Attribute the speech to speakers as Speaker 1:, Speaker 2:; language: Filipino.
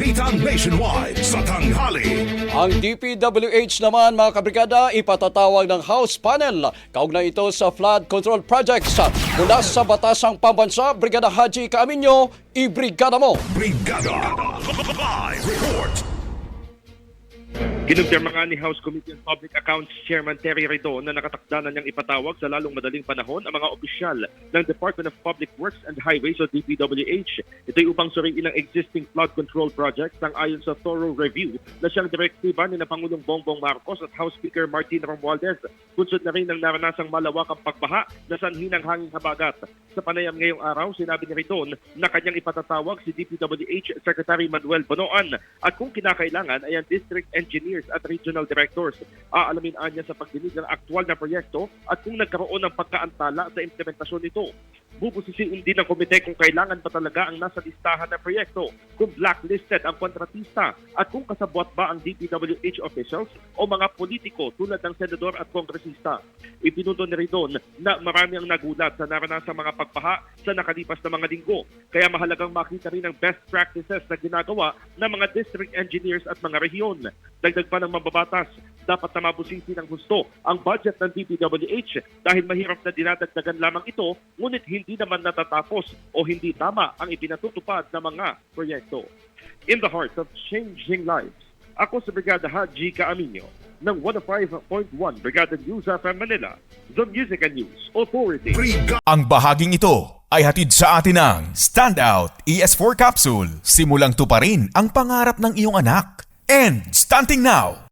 Speaker 1: Balitang Nationwide sa tanghali.
Speaker 2: Ang DPWH naman mga kabrigada ipatatawag ng House Panel kaugnay ito sa flood control projects. Mula sa Batasang Pambansa, Brigada Haji Caaminyo, ibrigada mo!
Speaker 1: Brigada Live Report.
Speaker 3: Kinumpirma nga ni House Committee on Public Accounts Chairman Terry Redon na nakatakda na niyang ipatawag sa lalong madaling panahon ang mga opisyal ng Department of Public Works and Highways o DPWH. Ito'y upang suriin ang existing flood control projects nang ayon sa thorough review na siyang direktiba ni na Pangulong Bongbong Marcos at House Speaker Martin Romualdez. Bunsod na rin ng naranasang malawakang pagbaha na sanhi ng hanging habagat. Sa panayam ngayong araw, sinabi ni Redon na kanyang ipatatawag si DPWH Secretary Manuel Bonoan at kung kinakailangan ay ang district engineers at regional directors. Aalamin anya sa pagdinig ng aktwal na proyekto at kung nagkaroon ng pagkaantala sa implementasyon nito. Bubusisiin din ng komite kung kailangan pa talaga ang nasa listahan ng proyekto, kung blacklisted ang kontratista at kung kasabwat ba ang DPWH officials o mga politiko tulad ng senador at kongresista. Ipinuto ni Redon na marami ang nagulat sa naranasang mga pagbaha sa nakalipas na mga linggo. Kaya mahalagang makita rin ang best practices na ginagawa ng mga district engineers at mga rehiyon. Dagdag pa ng mababatas, dapat na mabusisi ng gusto ang budget ng DPWH dahil mahirap na dinadagdagan lamang ito ngunit hindi naman natatapos o hindi tama ang ipinatutupad ng mga proyekto. In the heart of changing lives, ako si Brigada Haji Caaminyo ng 105.1 Brigada News FM Manila, The Music and News Authority.
Speaker 4: Ang bahaging ito ay hatid sa atin ng Standout ES4 Capsule. Simulang tuparin ang pangarap ng iyong anak. And stunting now,